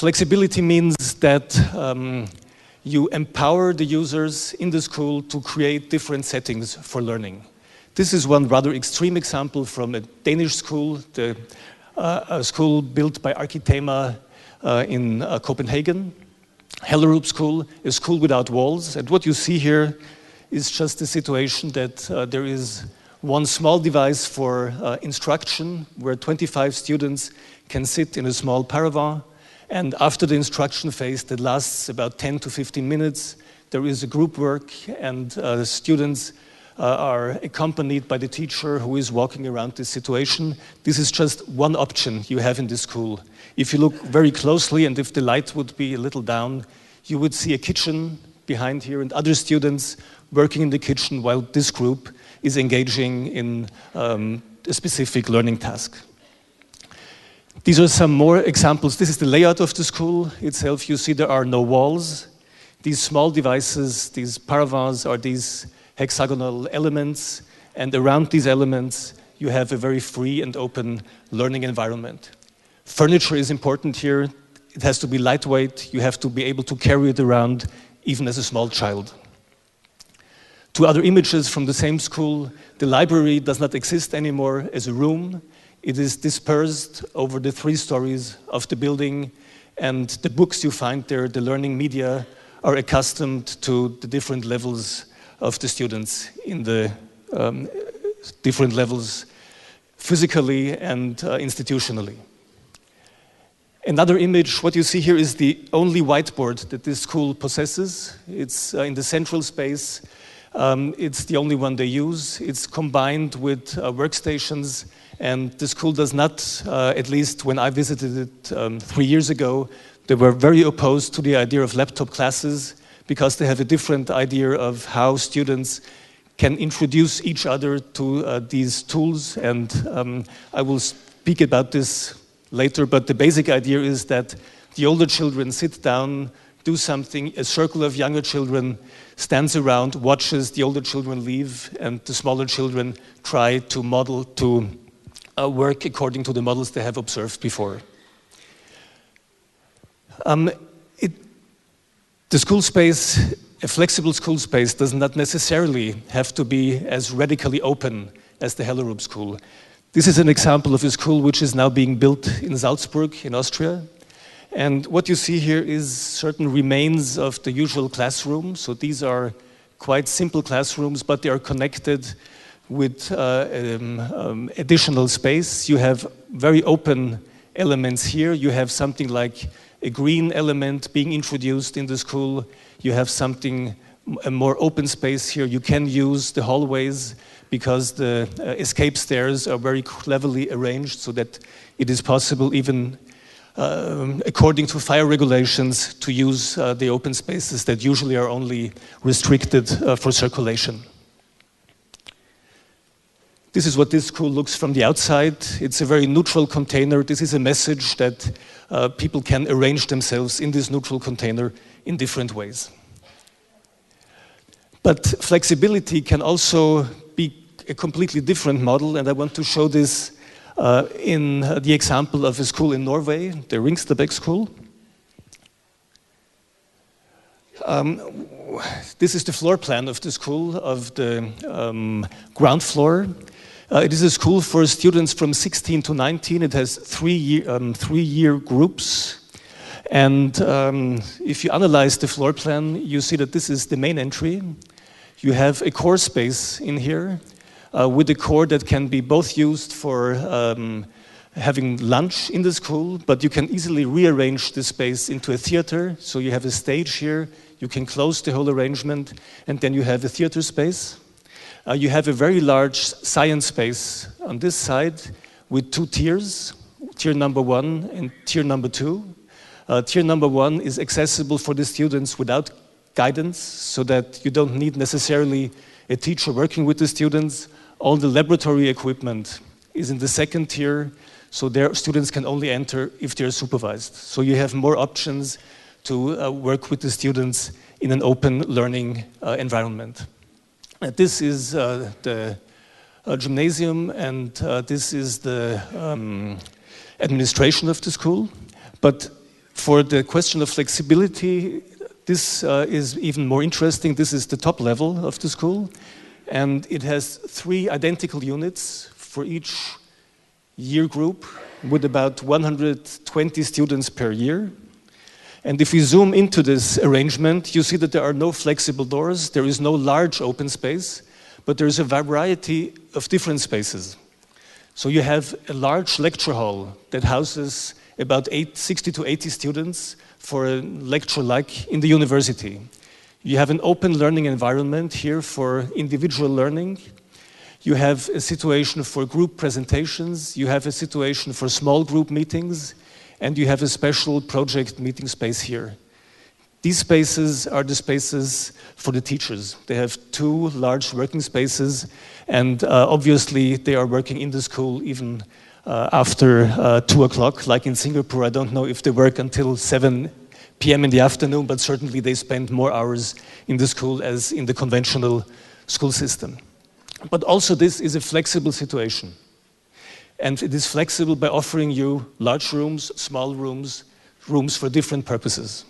Flexibility means that you empower the users in the school to create different settings for learning. This is one rather extreme example from a Danish school, a school built by Arkitema in Copenhagen. Hellerup School, a school without walls. And what you see here is just the situation that there is one small device for instruction where 25 students can sit in a small paravent. And after the instruction phase that lasts about 10 to 15 minutes, there is a group work and students are accompanied by the teacher who is walking around this situation. This is just one option you have in this school. If you look very closely and if the light would be a little down, you would see a kitchen behind here and other students working in the kitchen while this group is engaging in a specific learning task. These are some more examples. This is the layout of the school itself. You see there are no walls. These small devices, these paravents, are these hexagonal elements, and around these elements you have a very free and open learning environment. Furniture is important here. It has to be lightweight. You have to be able to carry it around even as a small child. Two other images from the same school. The library does not exist anymore as a room. It is dispersed over the 3 stories of the building, and the books you find there, the learning media, are accustomed to the different levels of the students in the different levels physically and institutionally. Another image, what you see here is the only whiteboard that this school possesses. It's in the central space. It's the only one they use. It's combined with workstations, and the school does not, at least when I visited it 3 years ago, they were very opposed to the idea of laptop classes because they have a different idea of how students can introduce each other to these tools, and I will speak about this later, but the basic idea is that the older children sit down, do something, a circle of younger children stands around, watches the older children leave, and the smaller children try to model, to work according to the models they have observed before. The school space, a flexible school space, does not necessarily have to be as radically open as the Hellerup School. This is an example of a school which is now being built in Salzburg, in Austria. And what you see here is certain remains of the usual classroom. So these are quite simple classrooms, but they are connected with additional space. You have very open elements here. You have something like a green element being introduced in the school. You have something, a more open space here. You can use the hallways because the escape stairs are very cleverly arranged so that it is possible, even according to fire regulations, to use the open spaces that usually are only restricted for circulation. This is what this school looks from the outside. It's a very neutral container. This is a message that people can arrange themselves in this neutral container in different ways. But flexibility can also be a completely different model, and I want to show this in the example of a school in Norway, the Ringstabekk School. This is the floor plan of the school, of the ground floor. It is a school for students from 16 to 19. It has three-year groups. And if you analyze the floor plan, you see that this is the main entry. You have a core space in here with a core that can be both used for having lunch in the school, but you can easily rearrange the space into a theater. So you have a stage here, you can close the whole arrangement, and then you have a theater space. You have a very large science space on this side with 2 tiers, tier number 1 and tier number 2. Tier number 1 is accessible for the students without guidance, so that you don't need necessarily a teacher working with the students. All the laboratory equipment is in the second tier, so their students can only enter if they're supervised. So you have more options to work with the students in an open learning environment. This is the gymnasium, and this is the administration of the school. But For the question of flexibility, this is even more interesting. This is the top level of the school, and it has 3 identical units for each year group with about 120 students per year. And if we zoom into this arrangement, you see that there are no flexible doors, there is no large open space, but there is a variety of different spaces. So you have a large lecture hall that houses about 60 to 80 students for a lecture like in the university. You have an open learning environment here for individual learning. You have a situation for group presentations. You have a situation for small group meetings. And you have a special project meeting space here. These spaces are the spaces for the teachers. They have 2 large working spaces, and obviously they are working in the school even after 2 o'clock, like in Singapore. I don't know if they work until 7 p.m. in the afternoon, but certainly they spend more hours in the school as in the conventional school system. But also this is a flexible situation. And it is flexible by offering you large rooms, small rooms, rooms for different purposes.